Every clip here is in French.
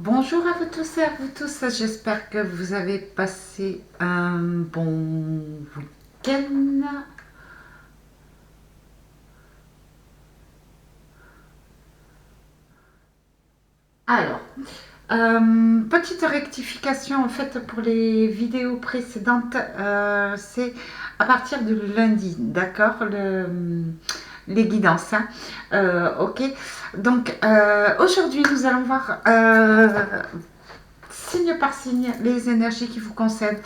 Bonjour à vous tous et à vous tous, j'espère que vous avez passé un bon week-end. Alors, petite rectification en fait pour les vidéos précédentes, c'est à partir de lundi, d'accord, les guidances, hein. Ok, donc aujourd'hui nous allons voir signe par signe les énergies qui vous concernent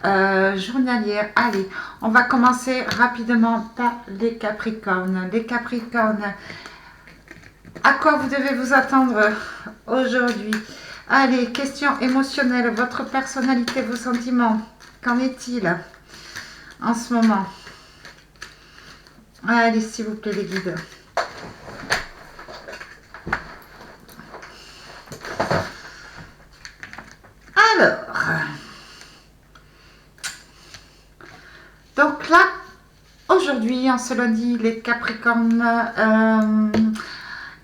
journalières. Allez, on va commencer rapidement par les Capricornes. Les Capricornes, à quoi vous devez vous attendre aujourd'hui? Allez, question émotionnelle, votre personnalité, vos sentiments, qu'en est-il en ce moment? Allez, s'il vous plaît, les guides. Alors, donc là, aujourd'hui, en ce lundi, les Capricornes,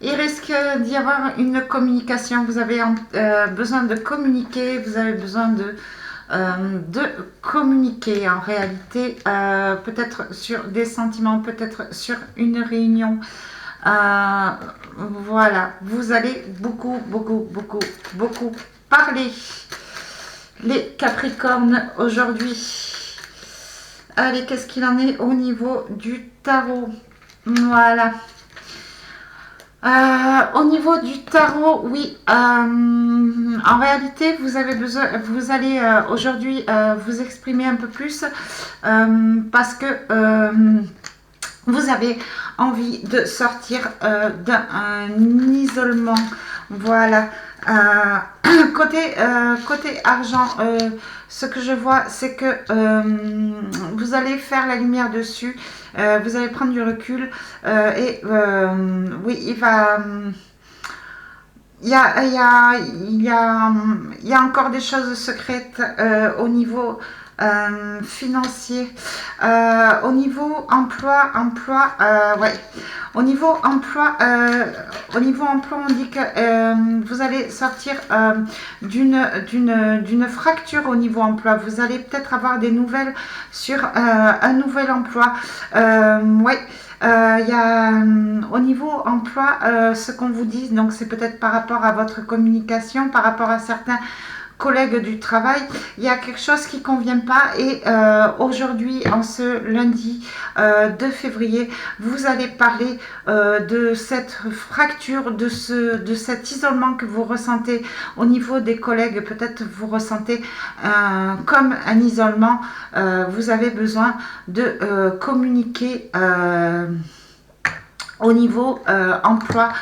il risque d'y avoir une communication. Vous avez besoin de communiquer, vous avez besoin de communiquer en réalité, peut-être sur des sentiments, peut-être sur une réunion. Voilà, vous allez beaucoup parler, les Capricornes, aujourd'hui. Allez, qu'est-ce qu'il en est au niveau du tarot? Voilà. Au niveau du tarot, oui, en réalité, vous avez besoin, vous allez aujourd'hui vous exprimer un peu plus parce que vous avez envie de sortir d'un isolement. Voilà. Côté argent, ce que je vois, c'est que vous allez faire la lumière dessus. Vous allez prendre du recul et oui, il va. Il y a encore des choses secrètes au niveau financier. Au niveau emploi, ouais. Au niveau emploi, on dit que vous allez sortir d'une fracture au niveau emploi. Vous allez peut-être avoir des nouvelles sur un nouvel emploi. Ouais. Il y a au niveau emploi, ce qu'on vous dit, donc c'est peut-être par rapport à votre communication, par rapport à certains collègues du travail, il y a quelque chose qui ne convient pas et aujourd'hui, en ce lundi 2 février, vous allez parler de cette fracture, de cet isolement que vous ressentez au niveau des collègues. Peut-être vous ressentez comme un isolement, vous avez besoin de communiquer au niveau emploi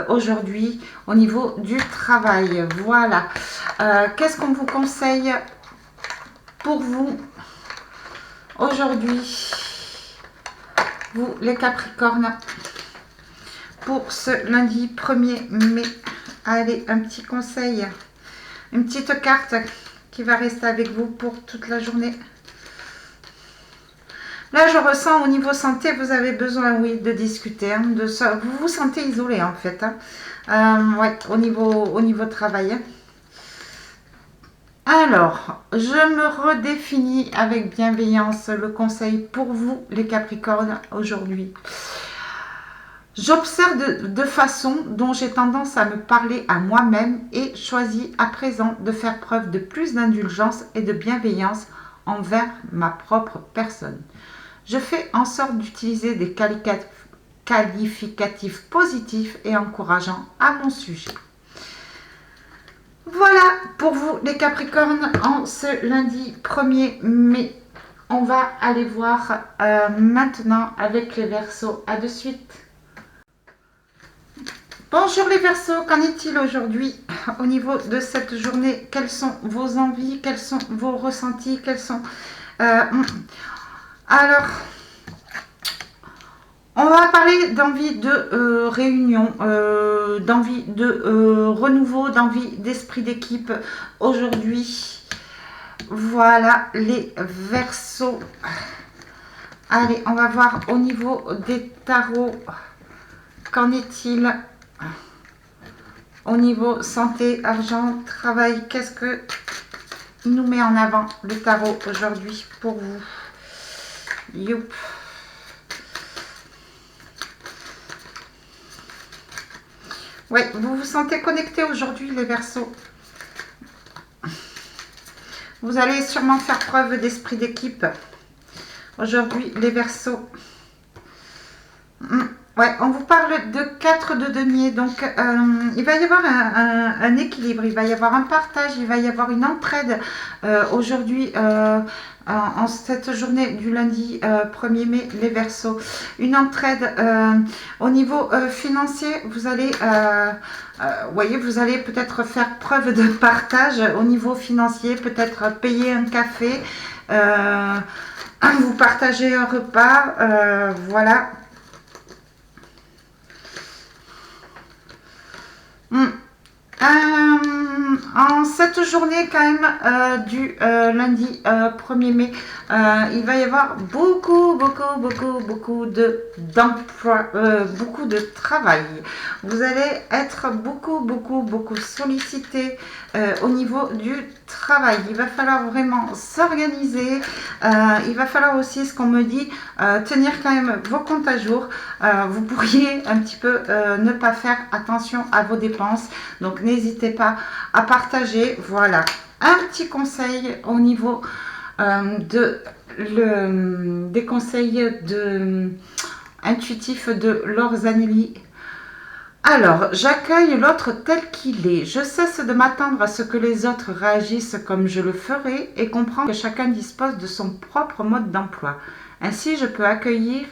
aujourd'hui, au niveau du travail. Voilà. Qu'est-ce qu'on vous conseille pour vous aujourd'hui, vous les Capricornes, pour ce lundi 1er mai? Allez, un petit conseil, une petite carte qui va rester avec vous pour toute la journée. Là, je ressens au niveau santé, vous avez besoin, oui, de discuter. Hein, de ça. Vous vous sentez isolé, en fait. Hein. Ouais, au niveau travail. Alors, je me redéfinis avec bienveillance le conseil pour vous, les Capricornes, aujourd'hui. J'observe de façon dont j'ai tendance à me parler à moi-même et choisis à présent de faire preuve de plus d'indulgence et de bienveillance envers ma propre personne. Je fais en sorte d'utiliser des qualificatifs positifs et encourageants à mon sujet. Voilà pour vous les Capricornes en ce lundi 1er mai. On va aller voir maintenant avec les Verseaux. À de suite. Bonjour les Verseaux, qu'en est-il aujourd'hui au niveau de cette journée? Quelles sont vos envies? Quels sont vos ressentis? Quels sont... Alors... On va parler d'envie de réunion, d'envie de renouveau, d'envie d'esprit d'équipe aujourd'hui. Voilà les Verseaux. Allez, on va voir au niveau des tarots. Qu'en est-il Au niveau santé, argent, travail, qu'est-ce que il nous met en avant le tarot aujourd'hui pour vous? Youp. Oui, vous vous sentez connecté aujourd'hui, les Verseaux. Vous allez sûrement faire preuve d'esprit d'équipe. Aujourd'hui, les Verseaux. Ouais, on vous parle de 4 de denier. Donc, il va y avoir un équilibre, il va y avoir un partage, il va y avoir une entraide aujourd'hui. En cette journée du lundi 1er mai, les Verseaux, une entraide au niveau financier. Vous allez, voyez, vous allez peut-être faire preuve de partage au niveau financier, peut-être payer un café, vous partagez un repas, voilà. En cette journée quand même du lundi 1er mai, il va y avoir beaucoup d'emploi, beaucoup de travail. Vous allez être beaucoup sollicité au niveau du travail. Il va falloir vraiment s'organiser. Il va falloir aussi, ce qu'on me dit, tenir quand même vos comptes à jour. Vous pourriez un petit peu ne pas faire attention à vos dépenses. Donc n'hésitez pas à partager. Voilà, un petit conseil au niveau des conseils intuitifs de Laure Zanelli. Alors, j'accueille l'autre tel qu'il est. Je cesse de m'attendre à ce que les autres réagissent comme je le ferai et comprends que chacun dispose de son propre mode d'emploi. Ainsi, je peux accueillir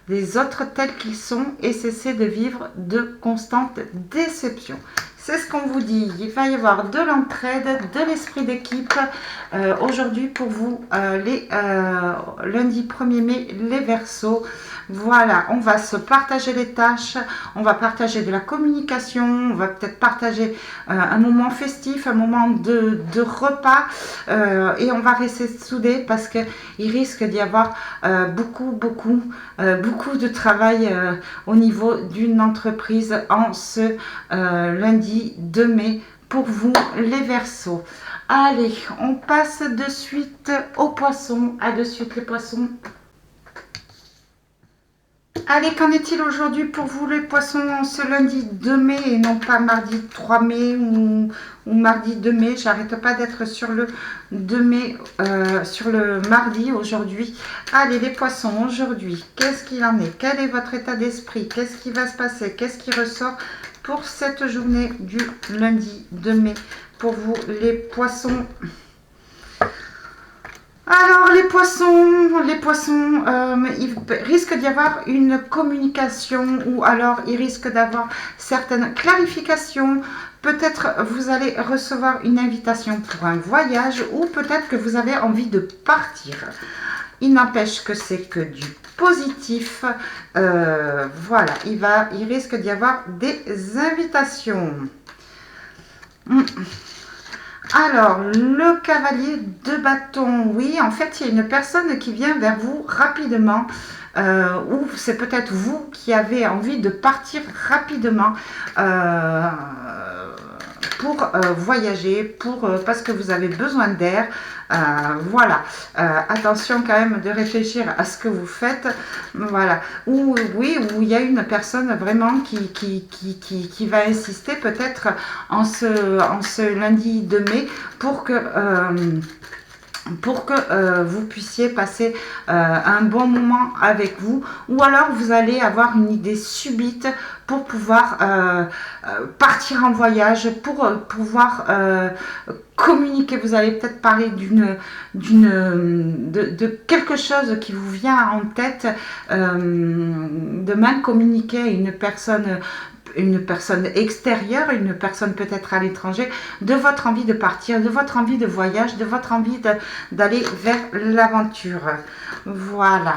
les autres tels qu'ils sont et cesser de vivre de constantes déceptions. C'est ce qu'on vous dit. Il va y avoir de l'entraide, de l'esprit d'équipe aujourd'hui pour vous, les lundi 1er mai, les Verseaux. Voilà, on va se partager les tâches, on va partager de la communication, on va peut-être partager un moment festif, un moment de repas et on va rester soudés parce qu'il risque d'y avoir beaucoup de travail au niveau d'une entreprise en ce lundi 2 mai pour vous les Verseaux. Allez, on passe de suite aux poissons. À de suite les poissons. Allez, qu'en est-il aujourd'hui pour vous les poissons ce lundi 2 mai et non pas mardi 3 mai ou mardi 2 mai. J'arrête pas d'être sur le 2 mai, sur le mardi aujourd'hui. Allez, les poissons aujourd'hui, qu'est-ce qu'il en est? Quel est votre état d'esprit? Qu'est-ce qui va se passer? Qu'est-ce qui ressort pour cette journée du lundi 2 mai pour vous les poissons? Alors les poissons, il risque d'y avoir une communication ou alors il risque d'avoir certaines clarifications. Peut-être vous allez recevoir une invitation pour un voyage ou peut-être que vous avez envie de partir. Il n'empêche que c'est que du positif. Voilà, il risque d'y avoir des invitations. Alors, le cavalier de bâton, oui, en fait, il y a une personne qui vient vers vous rapidement, ou c'est peut-être vous qui avez envie de partir rapidement pour voyager, parce que vous avez besoin d'air. Voilà, attention quand même de réfléchir à ce que vous faites. Voilà, ou oui, où il y a une personne vraiment qui va insister peut-être en ce lundi de mai pour que vous puissiez passer un bon moment avec vous, ou alors vous allez avoir une idée subite pour pouvoir partir en voyage, pour pouvoir communiquer. Vous allez peut-être parler de quelque chose qui vous vient en tête, de même communiquer à une personne extérieure, une personne peut-être à l'étranger, de votre envie de partir, de votre envie de voyage, de votre envie d'aller vers l'aventure. Voilà.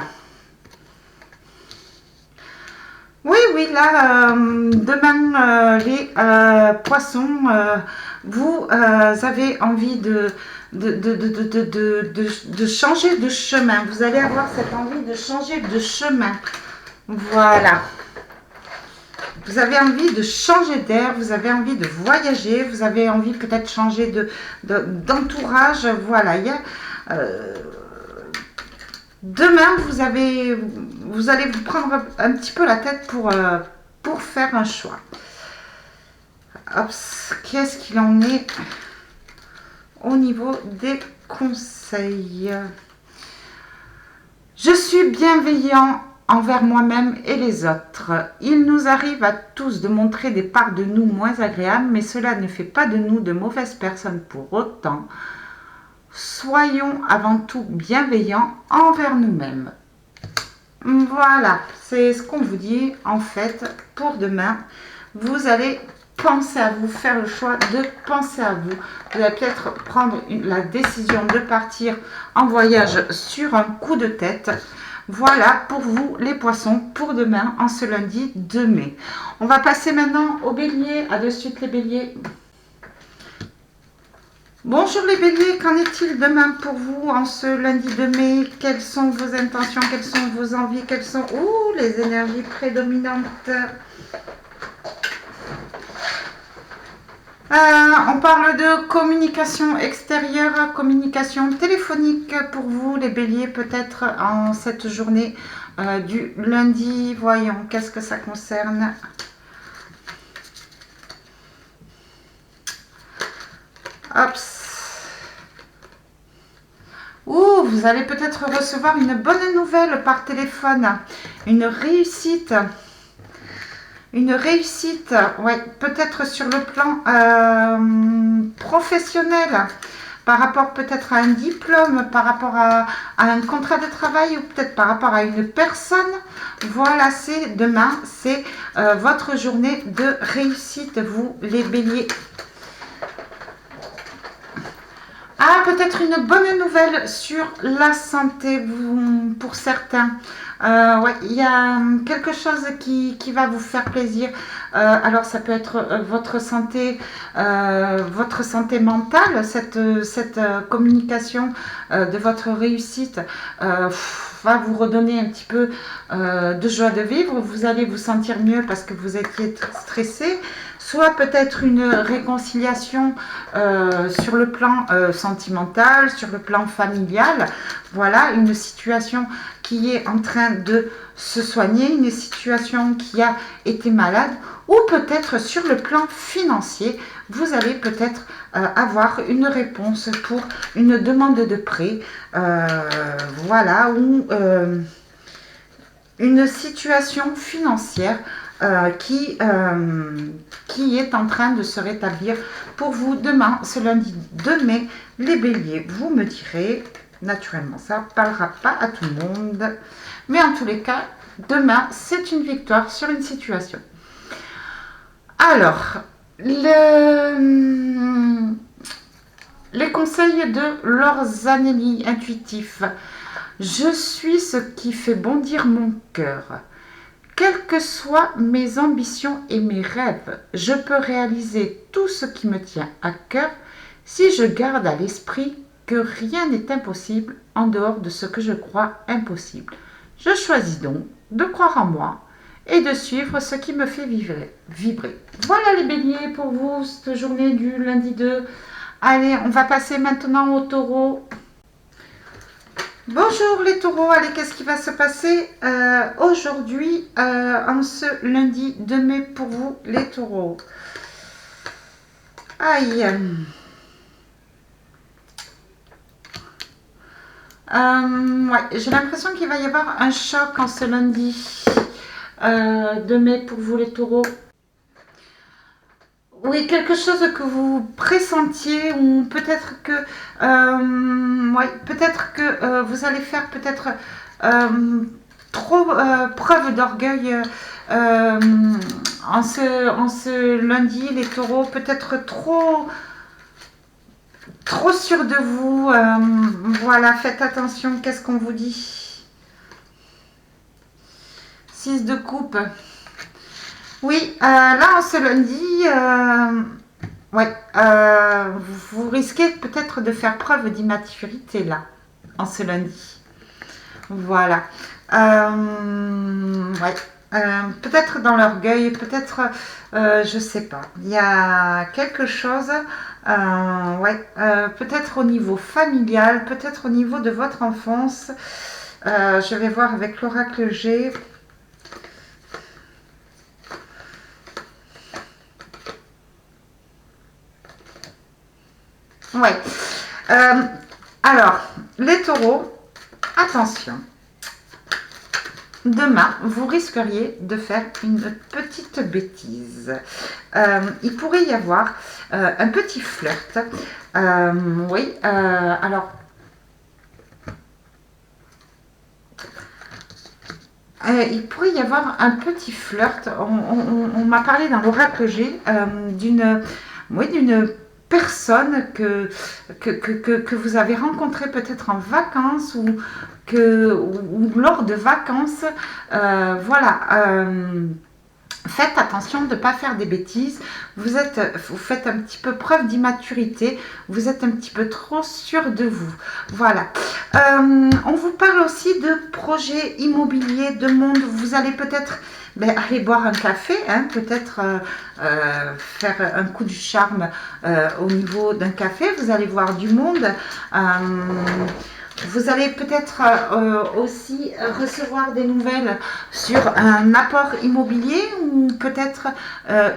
Oui, là, demain, les poissons, vous avez envie de changer de chemin. Vous allez avoir cette envie de changer de chemin. Voilà. Vous avez envie de changer d'air, vous avez envie de voyager, vous avez envie peut-être changer d'entourage. Voilà, il y a, demain, vous allez vous prendre un petit peu la tête pour faire un choix. Hop, qu'est-ce qu'il en est au niveau des conseils? Je suis bienveillant envers moi-même et les autres. Il nous arrive à tous de montrer des parts de nous moins agréables, mais cela ne fait pas de nous de mauvaises personnes pour autant. Soyons avant tout bienveillants envers nous-mêmes. Voilà, c'est ce qu'on vous dit en fait pour demain. Vous allez penser à vous, faire le choix de penser à vous. Vous allez peut-être prendre la décision de partir en voyage sur un coup de tête. Voilà pour vous les poissons pour demain en ce lundi 2 mai. On va passer maintenant aux béliers. À de suite les béliers. Bonjour les béliers, qu'en est-il demain pour vous en ce lundi 2 mai? Quelles sont vos intentions? Quelles sont vos envies? Quelles sont les énergies prédominantes? On parle de communication extérieure, communication téléphonique pour vous les béliers, peut-être en cette journée du lundi. Voyons, qu'est-ce que ça concerne? Hop. Vous allez peut-être recevoir une bonne nouvelle par téléphone, une réussite. Une réussite, ouais, peut-être sur le plan professionnel, par rapport peut-être à un diplôme, par rapport à un contrat de travail ou peut-être par rapport à une personne. Voilà, c'est demain, c'est votre journée de réussite, vous les béliers. Ah, peut-être une bonne nouvelle sur la santé pour certains. Ouais, il y a quelque chose qui va vous faire plaisir. Alors, ça peut être votre santé mentale, cette communication de votre réussite va vous redonner un petit peu de joie de vivre. Vous allez vous sentir mieux parce que vous étiez stressé. Soit peut-être une réconciliation sur le plan sentimental, sur le plan familial. Voilà, une situation qui est en train de se soigner, une situation qui a été malade. Ou peut-être sur le plan financier, vous allez peut-être avoir une réponse pour une demande de prêt. Voilà, ou une situation financière qui est en train de se rétablir pour vous demain, ce lundi 2 mai. Les béliers, vous me direz, naturellement ça ne parlera pas à tout le monde, mais en tous les cas, demain, c'est une victoire sur une situation. Alors, les conseils de leurs Anélie intuitifs. Je suis ce qui fait bondir mon cœur. Quelles que soient mes ambitions et mes rêves, je peux réaliser tout ce qui me tient à cœur si je garde à l'esprit que rien n'est impossible en dehors de ce que je crois impossible. Je choisis donc de croire en moi et de suivre ce qui me fait vibrer. Voilà les béliers pour vous, cette journée du lundi 2. Allez, on va passer maintenant au taureau. Bonjour les taureaux, allez, qu'est-ce qui va se passer aujourd'hui, en ce lundi 2 mai pour vous les taureaux? Aïe. Ouais, j'ai l'impression qu'il va y avoir un choc en ce lundi 2 mai pour vous les taureaux. Oui, quelque chose que vous pressentiez ou peut-être que, vous allez faire peut-être trop preuve d'orgueil en ce lundi, les taureaux, peut-être trop sûr de vous. Voilà, faites attention, qu'est-ce qu'on vous dit? 6 de coupe. Oui, là, ce lundi, vous risquez peut-être de faire preuve d'immaturité, là, en ce lundi. Voilà. Ouais. Peut-être dans l'orgueil, peut-être, je sais pas. Il y a quelque chose, ouais, peut-être au niveau familial, peut-être au niveau de votre enfance. Je vais voir avec l'oracle G. Ouais. Euh, alors, les taureaux, attention. Demain, vous risqueriez de faire une petite bêtise. Il pourrait y avoir un petit flirt. Oui, alors, il pourrait y avoir un petit flirt. On m'a parlé dans l'oracle G d'une oui, d'une personne que vous avez rencontrée peut-être en vacances ou lors de vacances. Voilà. Faites attention de ne pas faire des bêtises. Vous faites un petit peu preuve d'immaturité. Vous êtes un petit peu trop sûr de vous. Voilà. On vous parle aussi de projets immobiliers, de monde. Vous allez peut-être aller boire un café, hein, peut-être faire un coup du charme au niveau d'un café. Vous allez voir du monde. Vous allez peut-être aussi recevoir des nouvelles sur un apport immobilier ou peut-être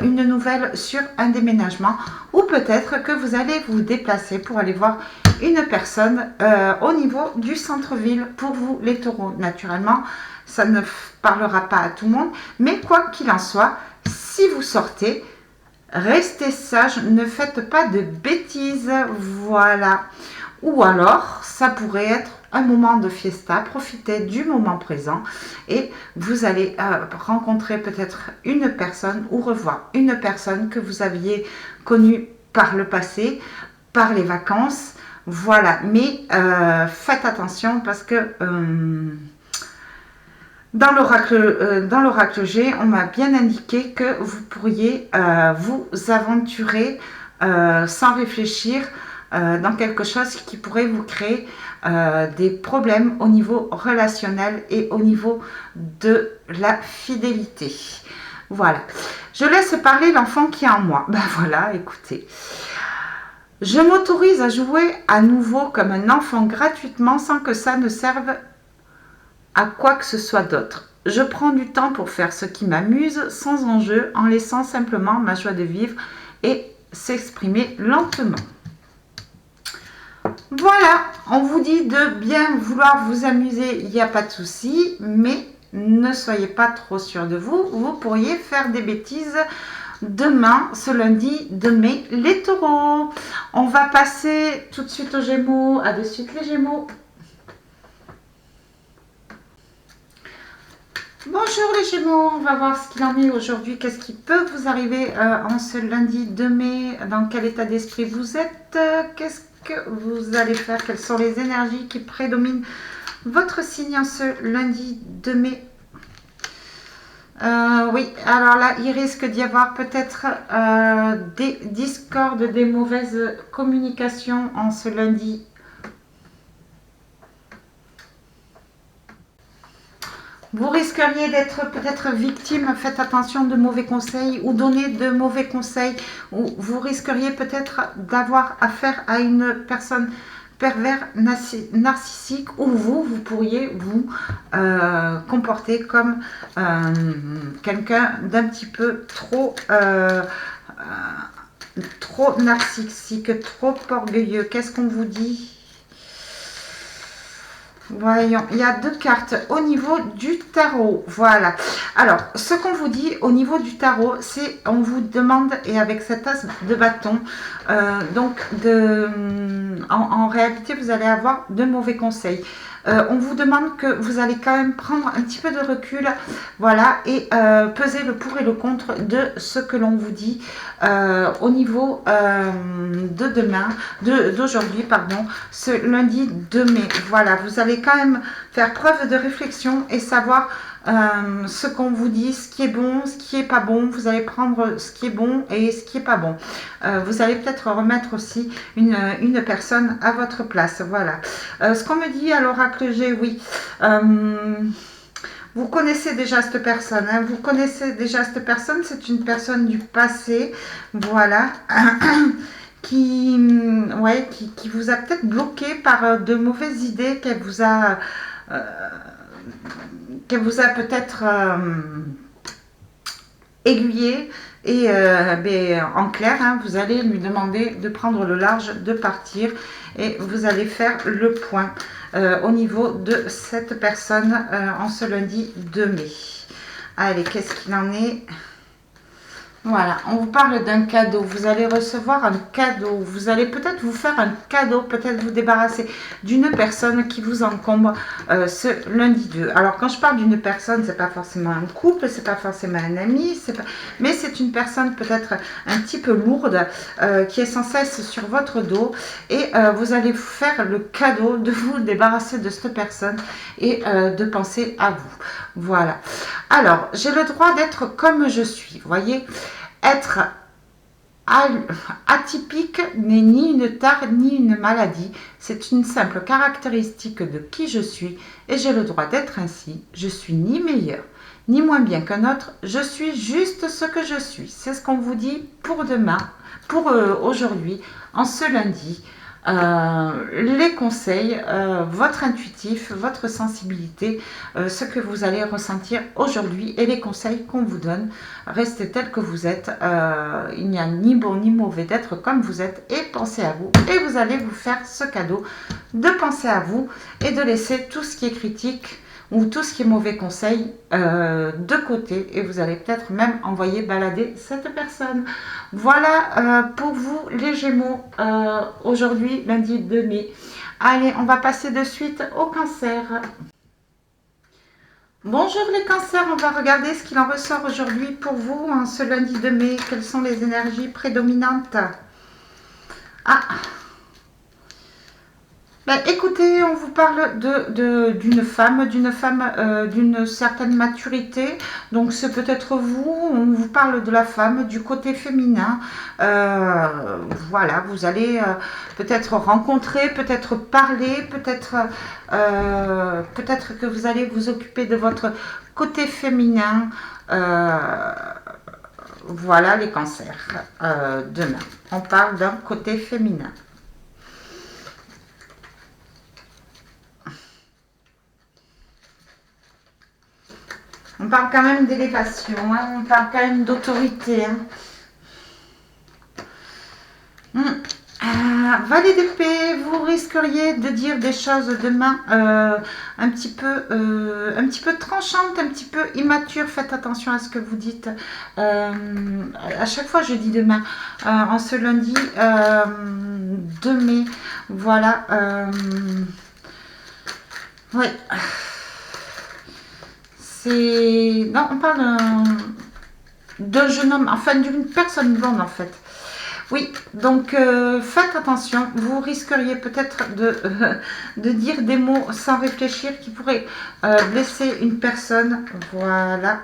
une nouvelle sur un déménagement ou peut-être que vous allez vous déplacer pour aller voir une personne au niveau du centre-ville pour vous les taureaux. Naturellement, ça ne parlera pas à tout le monde, mais quoi qu'il en soit, si vous sortez, restez sage, ne faites pas de bêtises, voilà. Ou alors, ça pourrait être un moment de fiesta, profitez du moment présent et vous allez rencontrer peut-être une personne ou revoir une personne que vous aviez connue par le passé, par les vacances, voilà. Mais faites attention parce que dans l'oracle G, on m'a bien indiqué que vous pourriez vous aventurer sans réfléchir dans quelque chose qui pourrait vous créer des problèmes au niveau relationnel et au niveau de la fidélité. Voilà. Je laisse parler l'enfant qui est en moi. Ben voilà, écoutez. Je m'autorise à jouer à nouveau comme un enfant gratuitement sans que ça ne serve à quoi que ce soit d'autre. Je prends du temps pour faire ce qui m'amuse sans enjeu en laissant simplement ma joie de vivre et s'exprimer lentement. Voilà, on vous dit de bien vouloir vous amuser, il n'y a pas de souci, mais ne soyez pas trop sûr de vous. Vous pourriez faire des bêtises demain, ce lundi de mai, les taureaux. On va passer tout de suite aux Gémeaux. À de suite les Gémeaux. Bonjour les Gémeaux, on va voir ce qu'il en est aujourd'hui. Qu'est-ce qui peut vous arriver en ce lundi 2 mai? Dans quel état d'esprit vous êtes? Qu'est-ce que vous allez faire? Quelles sont les énergies qui prédominent votre signe en ce lundi 2 mai? Oui, alors là, il risque d'y avoir peut-être des discordes, des mauvaises communications en ce lundi. Vous risqueriez d'être peut-être victime, faites attention de mauvais conseils ou donner de mauvais conseils. Ou vous risqueriez peut-être d'avoir affaire à une personne pervers narcissique ou vous pourriez vous comporter comme quelqu'un d'un petit peu trop narcissique, trop orgueilleux. Qu'est-ce qu'on vous dit? Voyons, il y a deux cartes au niveau du tarot. Voilà. Alors, ce qu'on vous dit au niveau du tarot, c'est on vous demande, et avec cet as de bâton, en réalité, vous allez avoir de mauvais conseils. On vous demande que vous allez quand même prendre un petit peu de recul, voilà, et peser le pour et le contre de ce que l'on vous dit au niveau de demain, d'aujourd'hui, pardon, ce lundi 2 mai. Voilà, vous allez quand même faire preuve de réflexion et savoir ce qu'on vous dit, ce qui est bon, ce qui est pas bon. Vous allez prendre ce qui est bon et ce qui est pas bon. Vous allez peut-être remettre aussi une personne à votre place. Voilà. Ce qu'on me dit à l'oracle G, oui. Vous connaissez déjà cette personne, hein, vous connaissez déjà cette personne, c'est une personne du passé, voilà, qui vous a peut-être bloqué par de mauvaises idées euh, qu'elle vous a peut-être aiguillé. Et en clair, hein, vous allez lui demander de prendre le large, de partir, et vous allez faire le point au niveau de cette personne en ce lundi 2 mai. Allez, qu'est-ce qu'il en est? Voilà, on vous parle d'un cadeau. Vous allez recevoir un cadeau. Vous allez peut-être vous faire un cadeau, peut-être vous débarrasser d'une personne qui vous encombre ce lundi 2. Alors, quand je parle d'une personne, c'est pas forcément un couple, c'est pas forcément un ami, mais c'est une personne peut-être un petit peu lourde qui est sans cesse sur votre dos. Et vous allez vous faire le cadeau de vous débarrasser de cette personne et de penser à vous. Voilà. Alors, j'ai le droit d'être comme je suis, vous voyez. Être atypique n'est ni une tare ni une maladie, c'est une simple caractéristique de qui je suis et j'ai le droit d'être ainsi. Je suis ni meilleur ni moins bien qu'un autre, je suis juste ce que je suis. C'est ce qu'on vous dit pour demain, pour aujourd'hui, en ce lundi. Les conseils, votre intuitif, votre sensibilité, ce que vous allez ressentir aujourd'hui et les conseils qu'on vous donne. Restez tel que vous êtes, il n'y a ni bon ni mauvais d'être comme vous êtes et pensez à vous. Et vous allez vous faire ce cadeau de penser à vous et de laisser tout ce qui est critique ou tout ce qui est mauvais conseil de côté et vous allez peut-être même envoyer balader cette personne. Voilà pour vous les Gémeaux aujourd'hui lundi 2 mai. Allez, on va passer de suite au cancer. Bonjour les cancers, on va regarder ce qu'il en ressort aujourd'hui pour vous en ce lundi 2 mai. Quelles sont les énergies prédominantes? Ah, ben, écoutez, on vous parle d'une femme d'une certaine maturité. Donc c'est peut-être vous, on vous parle de la femme, du côté féminin. Voilà, vous allez peut-être rencontrer, peut-être parler, peut-être que vous allez vous occuper de votre côté féminin. Voilà les cancers. Demain, on parle d'un côté féminin. On parle quand même d'élévation, hein, on parle quand même d'autorité. Hein. Valet d'épée, vous risqueriez de dire des choses demain un petit peu tranchantes, un petit peu immatures. Faites attention à ce que vous dites. À chaque fois, je dis demain, en ce lundi 2 mai. Voilà. Oui. Non, on parle d'un jeune homme, enfin d'une personne blonde en fait. Oui, donc faites attention, vous risqueriez peut-être de dire des mots sans réfléchir qui pourraient blesser une personne. Voilà.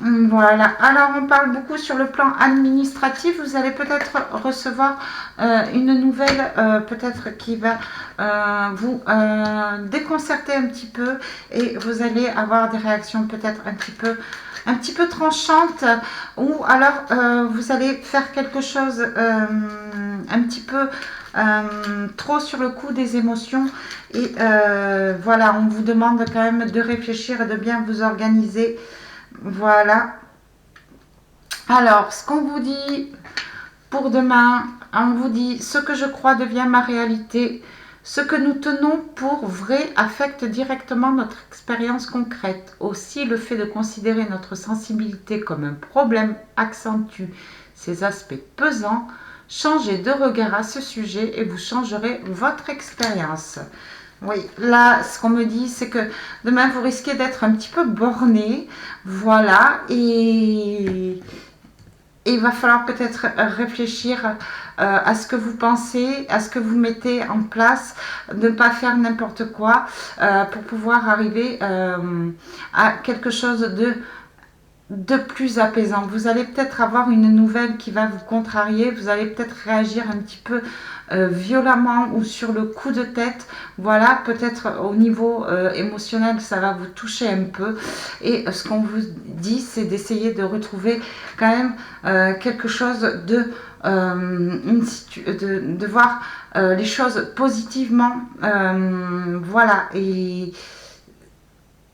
Voilà, alors on parle beaucoup sur le plan administratif, vous allez peut-être recevoir une nouvelle peut-être qui va vous déconcerter un petit peu et vous allez avoir des réactions peut-être un petit peu tranchantes ou alors vous allez faire quelque chose un petit peu trop sur le coup des émotions et voilà, on vous demande quand même de réfléchir et de bien vous organiser. Voilà. Alors, ce qu'on vous dit pour demain, on vous dit ce que je crois devient ma réalité. Ce que nous tenons pour vrai affecte directement notre expérience concrète. Aussi, le fait de considérer notre sensibilité comme un problème accentue ces aspects pesants. Changez de regard à ce sujet et vous changerez votre expérience. Oui, là, ce qu'on me dit, c'est que demain, vous risquez d'être un petit peu borné. Voilà, et il va falloir peut-être réfléchir à ce que vous pensez, à ce que vous mettez en place, ne pas faire n'importe quoi pour pouvoir arriver à quelque chose de de plus apaisant. Vous allez peut-être avoir une nouvelle qui va vous contrarier, vous allez peut-être réagir un petit peu violemment ou sur le coup de tête. Voilà, peut-être au niveau émotionnel, ça va vous toucher un peu. Et ce qu'on vous dit, c'est d'essayer de retrouver quand même quelque chose de, de voir les choses positivement. Voilà, et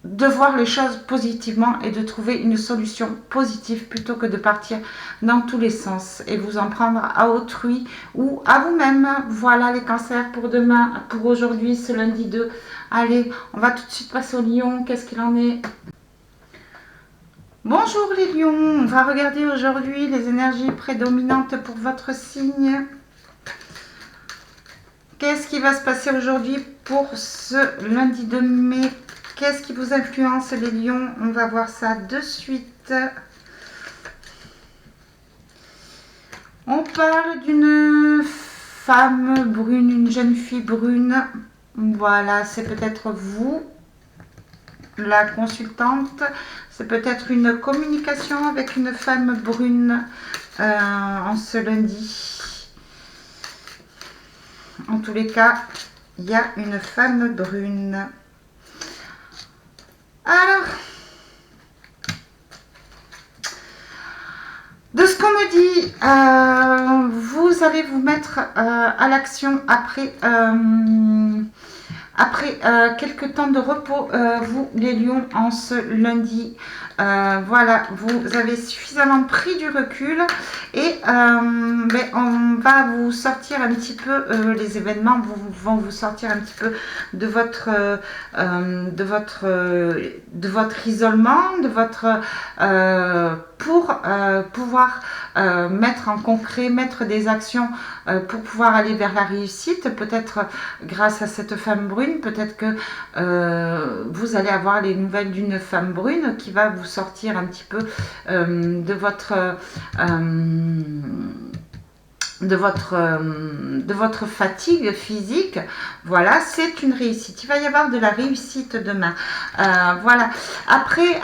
de voir les choses positivement et de trouver une solution positive plutôt que de partir dans tous les sens et vous en prendre à autrui ou à vous-même. Voilà les cancers pour demain, pour aujourd'hui, ce lundi 2. Allez, on va tout de suite passer au lion. Qu'est-ce qu'il en est? Bonjour les lions, on va regarder aujourd'hui les énergies prédominantes pour votre signe. Qu'est-ce qui va se passer aujourd'hui pour ce lundi 2 mai? Qu'est-ce qui vous influence les lions? On va voir ça de suite. On parle d'une femme brune, une jeune fille brune. Voilà, c'est peut-être vous, la consultante. C'est peut-être une communication avec une femme brune en ce lundi. En tous les cas, il y a une femme brune. Alors, de ce qu'on me dit, vous allez vous mettre à l'action après, quelques temps de repos, vous les lions, en ce lundi. Voilà, vous avez suffisamment pris du recul et on va vous sortir un petit peu, les événements vont vous sortir un petit peu de votre isolement, de votre pour pouvoir mettre en concret, mettre des actions pour pouvoir aller vers la réussite, peut-être grâce à cette femme brune, peut-être que vous allez avoir les nouvelles d'une femme brune qui va vous sortir un petit peu de votre fatigue physique. Voilà, c'est une réussite. Il va y avoir de la réussite demain. Voilà. Après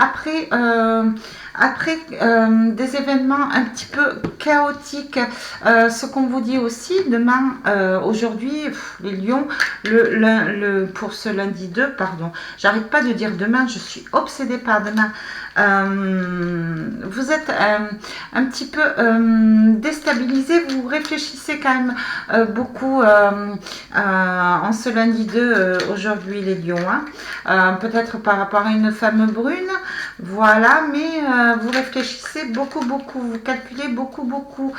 des événements un petit peu chaotiques, ce qu'on vous dit aussi demain, aujourd'hui, les lions, pour ce lundi 2, pardon, j'arrête pas de dire demain, je suis obsédée par demain. Vous êtes un petit peu déstabilisé, vous réfléchissez quand même beaucoup en ce lundi 2 aujourd'hui les lions, hein. Peut-être par rapport à une femme brune, voilà, mais vous réfléchissez beaucoup, vous calculez beaucoup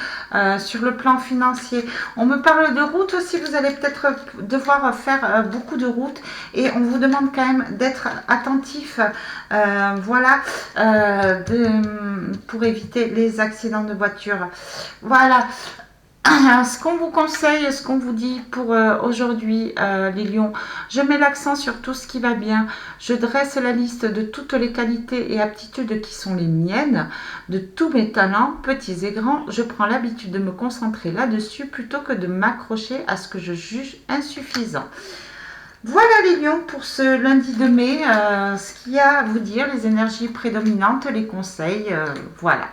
sur le plan financier. On me parle de route aussi, vous allez peut-être devoir faire beaucoup de routes et on vous demande quand même d'être attentif, voilà, pour éviter les accidents de voiture. Voilà. Ce qu'on vous conseille, ce qu'on vous dit pour aujourd'hui, les lions, je mets l'accent sur tout ce qui va bien. Je dresse la liste de toutes les qualités et aptitudes qui sont les miennes, de tous mes talents, petits et grands. Je prends l'habitude de me concentrer là-dessus plutôt que de m'accrocher à ce que je juge insuffisant. Voilà les lions pour ce lundi de mai, ce qu'il y a à vous dire, les énergies prédominantes, les conseils, voilà.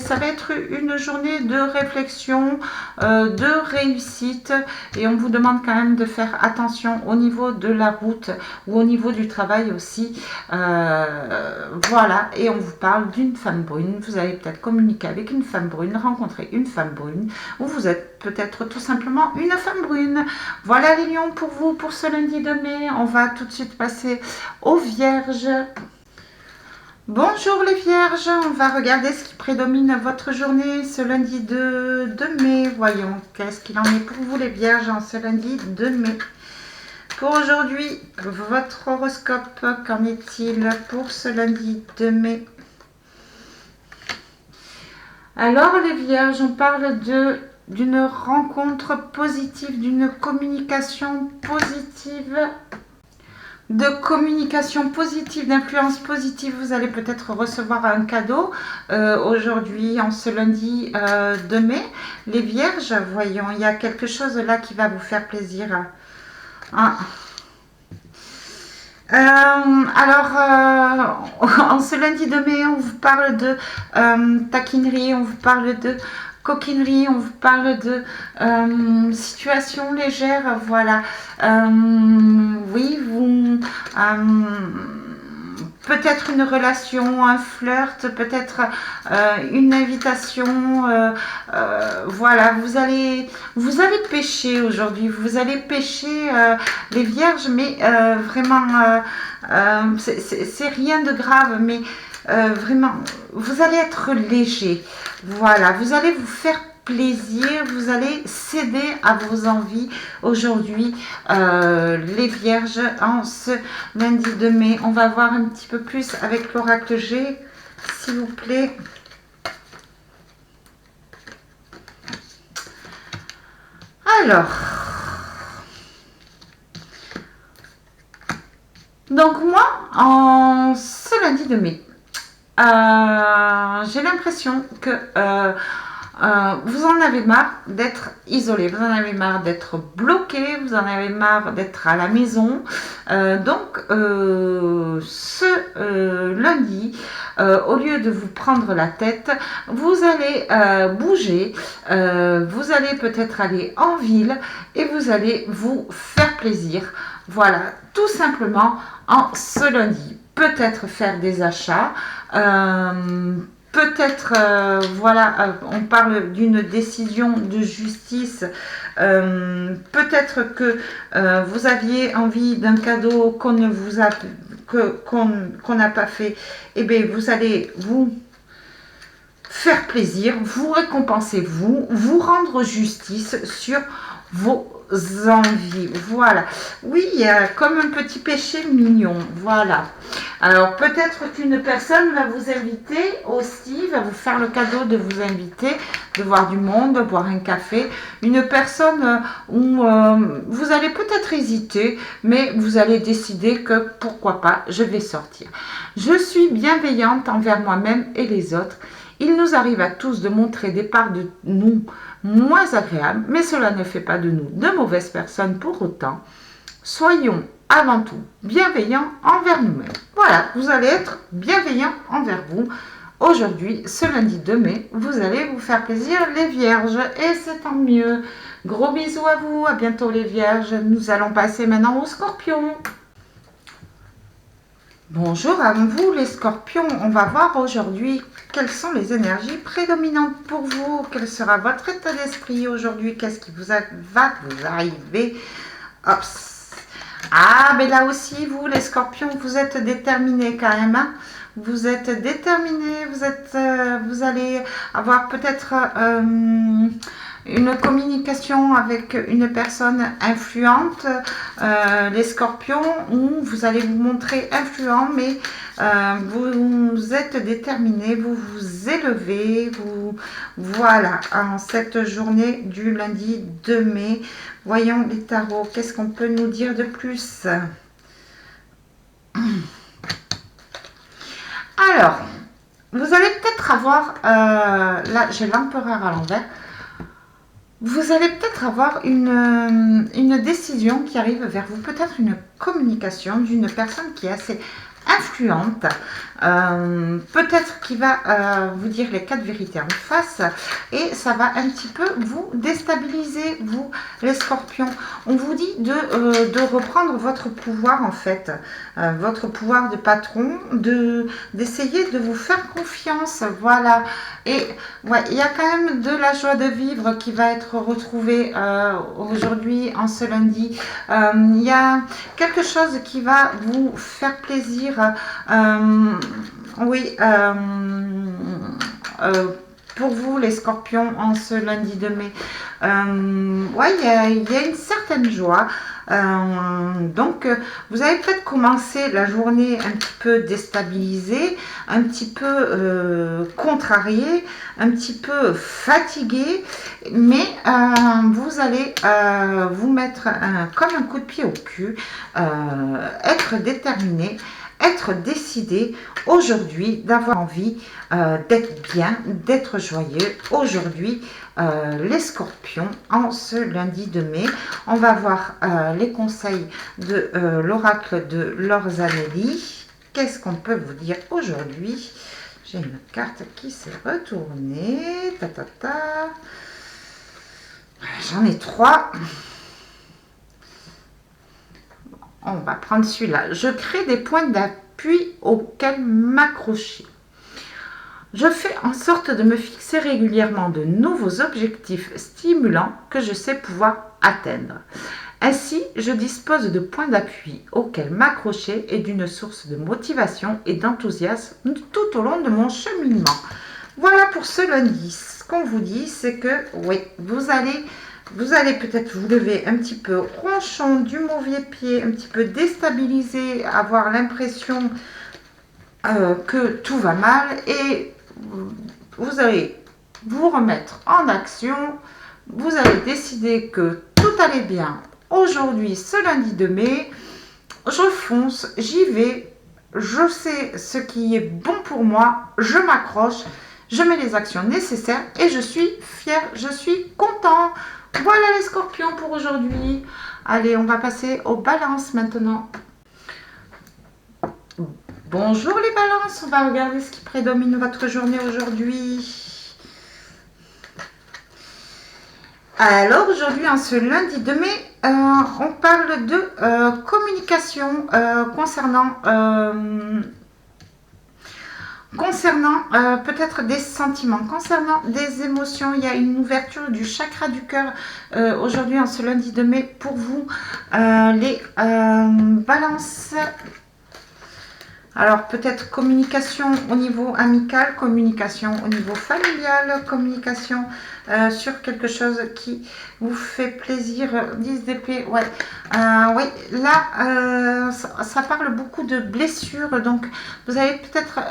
Ça va être une journée de réflexion, de réussite et on vous demande quand même de faire attention au niveau de la route ou au niveau du travail aussi. Voilà, et on vous parle d'une femme brune. Vous allez peut-être communiquer avec une femme brune, rencontrer une femme brune ou vous êtes peut-être tout simplement une femme brune. Voilà les lions pour vous pour ce lundi de mai. On va tout de suite passer aux vierges. Bonjour les vierges, on va regarder ce qui prédomine votre journée ce lundi 2 mai. Voyons, qu'est-ce qu'il en est pour vous les vierges en ce lundi 2 mai. Pour aujourd'hui, votre horoscope, qu'en est-il pour ce lundi 2 mai? Alors les vierges, on parle d'une rencontre positive, d'une communication positive. De communication positive, d'influence positive, vous allez peut-être recevoir un cadeau aujourd'hui, en ce lundi 2 mai. Les vierges, voyons, il y a quelque chose là qui va vous faire plaisir. Ah. En ce lundi de mai, on vous parle de taquinerie, on vous parle de coquinerie, on vous parle de situation légère, voilà. Oui, vous... peut-être une relation, un flirt, peut-être une invitation, voilà, vous allez pêcher aujourd'hui, vous allez pêcher les vierges, mais vraiment, c'est rien de grave, mais vraiment, vous allez être léger, voilà, vous allez vous faire plaisir, vous allez céder à vos envies aujourd'hui, les vierges, en ce lundi de mai. On va voir un petit peu plus avec l'oracle G, s'il vous plaît. Alors, donc moi, en ce lundi de mai, j'ai l'impression que vous en avez marre d'être isolé, vous en avez marre d'être bloqué, vous en avez marre d'être à la maison. Ce lundi, au lieu de vous prendre la tête, vous allez bouger, vous allez peut-être aller en ville et vous allez vous faire plaisir. Voilà, tout simplement en ce lundi. Peut-être faire des achats, peut-être, voilà, on parle d'une décision de justice. Peut-être que vous aviez envie d'un cadeau qu'on ne vous a qu'on n'a pas fait. Eh bien, vous allez vous faire plaisir, vous récompenser, vous rendre justice sur vos envies. Voilà. Oui, il y a comme un petit péché mignon. Voilà. Alors, peut-être qu'une personne va vous inviter aussi, va vous faire le cadeau de vous inviter, de voir du monde, de boire un café. Une personne où vous allez peut-être hésiter, mais vous allez décider que pourquoi pas, je vais sortir. Je suis bienveillante envers moi-même et les autres. Il nous arrive à tous de montrer des parts de nous moins agréables, mais cela ne fait pas de nous de mauvaises personnes pour autant. Soyons avant tout bienveillants envers nous-mêmes. Voilà, vous allez être bienveillants envers vous. Aujourd'hui, ce lundi 2 mai, vous allez vous faire plaisir les vierges et c'est tant mieux. Gros bisous à vous, à bientôt les vierges. Nous allons passer maintenant aux scorpions. Bonjour à vous les scorpions, on va voir aujourd'hui quelles sont les énergies prédominantes pour vous, quel sera votre état d'esprit aujourd'hui, qu'est-ce qui va vous arriver. Hop. Ah, mais là aussi, vous les scorpions, vous êtes déterminés quand même, hein. Vous êtes déterminés, vous allez avoir peut-être une communication avec une personne influente, les scorpions, où vous allez vous montrer influent, mais vous êtes déterminés, vous vous élevez, voilà, en cette journée du lundi 2 mai. Voyons les tarots, qu'est-ce qu'on peut nous dire de plus? Alors, vous allez peut-être avoir, là j'ai l'empereur à l'envers, vous allez peut-être avoir une décision qui arrive vers vous, peut-être une communication d'une personne qui est assez influente, peut-être qui va vous dire les 4 vérités en face et ça va un petit peu vous déstabiliser, vous les scorpions. On vous dit de reprendre votre pouvoir en fait, votre pouvoir de patron, d'essayer de vous faire confiance, voilà. Et ouais, il y a quand même de la joie de vivre qui va être retrouvée aujourd'hui, en ce lundi. Il y a quelque chose qui va vous faire plaisir. Oui, pour vous les scorpions en ce lundi de mai. Ouais, il y a une certaine joie. Donc, vous avez peut-être commencé la journée un petit peu déstabilisée, un petit peu contrarié, un petit peu fatigué, mais vous allez vous mettre comme un coup de pied au cul, être déterminé, être décidé aujourd'hui, d'avoir envie d'être bien, d'être joyeux. Aujourd'hui, les scorpions, en ce lundi de mai, on va voir les conseils de l'oracle de Laure Zanelli. Qu'est-ce qu'on peut vous dire aujourd'hui? J'ai une carte qui s'est retournée. Ta, ta, ta. J'en ai 3. On va prendre celui-là. Je crée des points d'appui auxquels m'accrocher. Je fais en sorte de me fixer régulièrement de nouveaux objectifs stimulants que je sais pouvoir atteindre. Ainsi, je dispose de points d'appui auxquels m'accrocher et d'une source de motivation et d'enthousiasme tout au long de mon cheminement. Voilà pour ce lundi. Ce qu'on vous dit, c'est que oui, vous allez peut-être vous lever un petit peu ronchon du mauvais pied, un petit peu déstabilisé, avoir l'impression que tout va mal et vous allez vous remettre en action. Vous allez décider que tout allait bien aujourd'hui, ce lundi de mai. Je fonce, j'y vais, je sais ce qui est bon pour moi, je m'accroche, je mets les actions nécessaires et je suis fière, je suis content. Voilà les scorpions pour aujourd'hui. Allez, on va passer aux balances maintenant. Bonjour les balances, on va regarder ce qui prédomine votre journée aujourd'hui. Alors aujourd'hui, en ce lundi de mai, on parle de communication concernant peut-être des sentiments, concernant des émotions. Il y a une ouverture du chakra du cœur aujourd'hui en ce lundi de mai pour vous, les balances. Alors peut-être communication au niveau amical, communication au niveau familial, communication sur quelque chose qui vous fait plaisir. 10 d'épée, ouais. Oui, là, ça parle beaucoup de blessures. Donc vous allez peut-être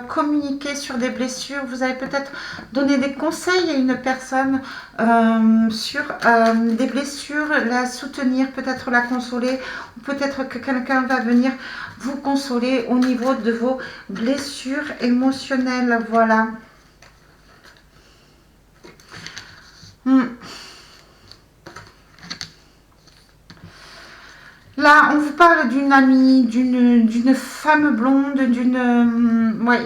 communiquer sur des blessures. Vous allez peut-être donner des conseils à une personne sur des blessures, la soutenir, peut-être la consoler. Ou peut-être que quelqu'un va venir vous consoler au niveau de vos blessures émotionnelles. Voilà. Là, on vous parle d'une amie, d'une femme blonde, ouais,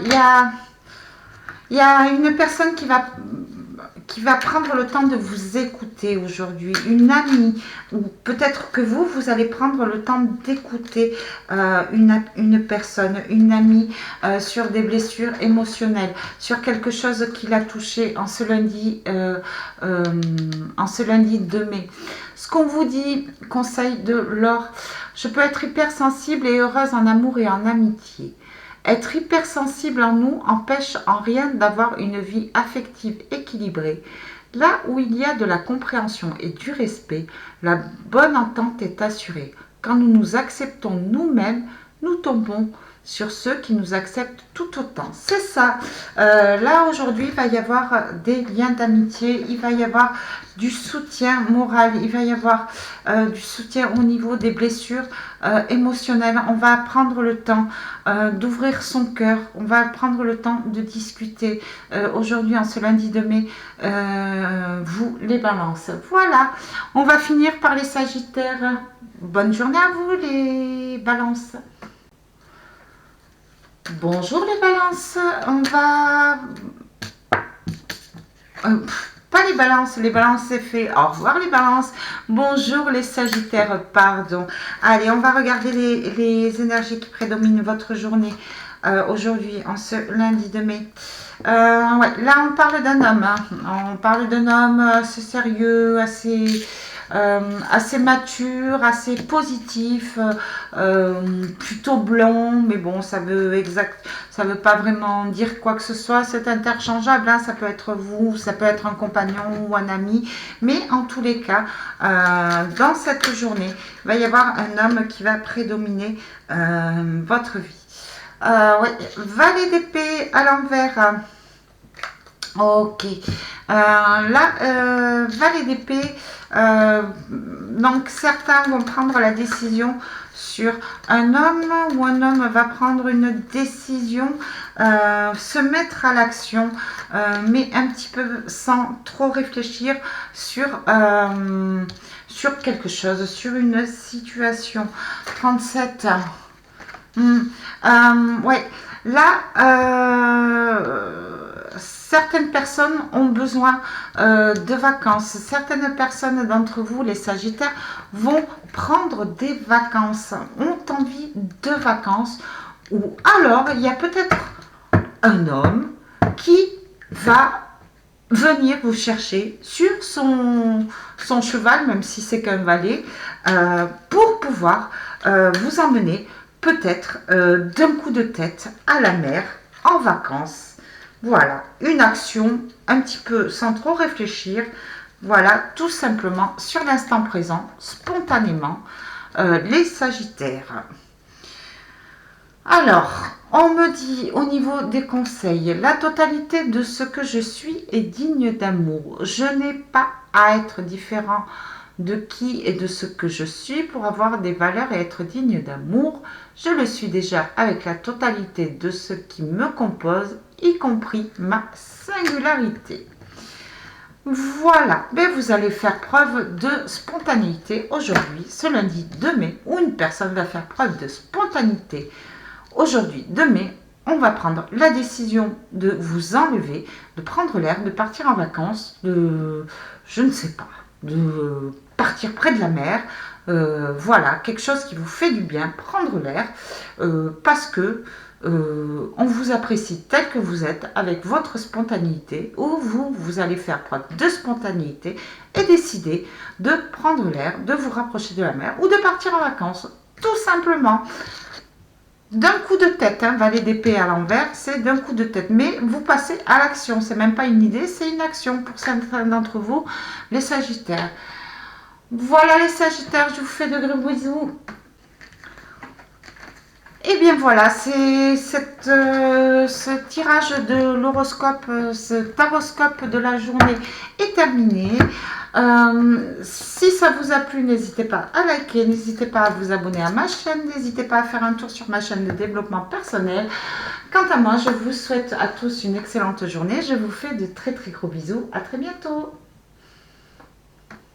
il y a une personne qui va prendre le temps de vous écouter aujourd'hui, une amie, ou peut-être que vous allez prendre le temps d'écouter une personne, une amie sur des blessures émotionnelles, sur quelque chose qui l'a touché en ce lundi de mai. Ce qu'on vous dit, conseil de Laure, je peux être hypersensible et heureuse en amour et en amitié. Être hypersensible en nous empêche en rien d'avoir une vie affective équilibrée. Là où il y a de la compréhension et du respect, la bonne entente est assurée. Quand nous nous acceptons nous-mêmes, nous tombons sur ceux qui nous acceptent tout autant. C'est ça. Là, aujourd'hui, il va y avoir des liens d'amitié, il va y avoir du soutien moral, il va y avoir du soutien au niveau des blessures émotionnelles. On va prendre le temps d'ouvrir son cœur, on va prendre le temps de discuter aujourd'hui, en ce lundi de mai, vous les balances. Voilà, on va finir par les sagittaires. Bonne journée à vous les balances. Bonjour les balances, on va... pas les balances c'est fait. Au revoir les balances. Bonjour les sagittaires, pardon. Allez, on va regarder les énergies qui prédominent votre journée aujourd'hui, en ce lundi de mai. Ouais, là on parle d'un homme. On parle d'un homme assez sérieux, assez mature, assez positif, plutôt blanc, mais bon, ça veut pas vraiment dire quoi que ce soit, c'est interchangeable, hein, ça peut être vous, ça peut être un compagnon ou un ami, mais en tous les cas, dans cette journée, il va y avoir un homme qui va prédominer votre vie. Ouais, valet d'épée à l'envers. Ok. Là, valet d'épée. Donc, certains vont prendre la décision sur un homme ou un homme va prendre une décision, se mettre à l'action, mais un petit peu sans trop réfléchir sur quelque chose, sur une situation. 37. Ouais, là, certaines personnes ont besoin de vacances. Certaines personnes d'entre vous, les Sagittaires, vont prendre des vacances, ont envie de vacances. Ou alors, il y a peut-être un homme qui va venir vous chercher sur son cheval, même si c'est qu'un valet, pour pouvoir vous emmener peut-être d'un coup de tête à la mer, en vacances. Voilà, une action un petit peu sans trop réfléchir. Voilà, tout simplement sur l'instant présent, spontanément, les Sagittaires. Alors, on me dit au niveau des conseils, la totalité de ce que je suis est digne d'amour. Je n'ai pas à être différent de qui et de ce que je suis pour avoir des valeurs et être digne d'amour. Je le suis déjà avec la totalité de ce qui me compose, y compris ma singularité. Voilà, mais vous allez faire preuve de spontanéité aujourd'hui, ce lundi 2 mai, où une personne va faire preuve de spontanéité. Aujourd'hui, 2 mai, on va prendre la décision de vous enlever, de prendre l'air, de partir en vacances, je ne sais pas, de partir près de la mer. Voilà, quelque chose qui vous fait du bien, prendre l'air, parce que on vous apprécie tel que vous êtes, avec votre spontanéité, où vous allez faire preuve de spontanéité et décider de prendre l'air, de vous rapprocher de la mer ou de partir en vacances, tout simplement. D'un coup de tête, valet d'épée à l'envers, c'est d'un coup de tête. Mais vous passez à l'action, c'est même pas une idée, c'est une action pour certains d'entre vous, les Sagittaires. Voilà les Sagittaires, je vous fais de gros bisous. Et bien voilà, c'est ce tirage de l'horoscope, ce taroscope de la journée est terminé. Si ça vous a plu, n'hésitez pas à liker, n'hésitez pas à vous abonner à ma chaîne, n'hésitez pas à faire un tour sur ma chaîne de développement personnel. Quant à moi, je vous souhaite à tous une excellente journée. Je vous fais de très très gros bisous. À très bientôt.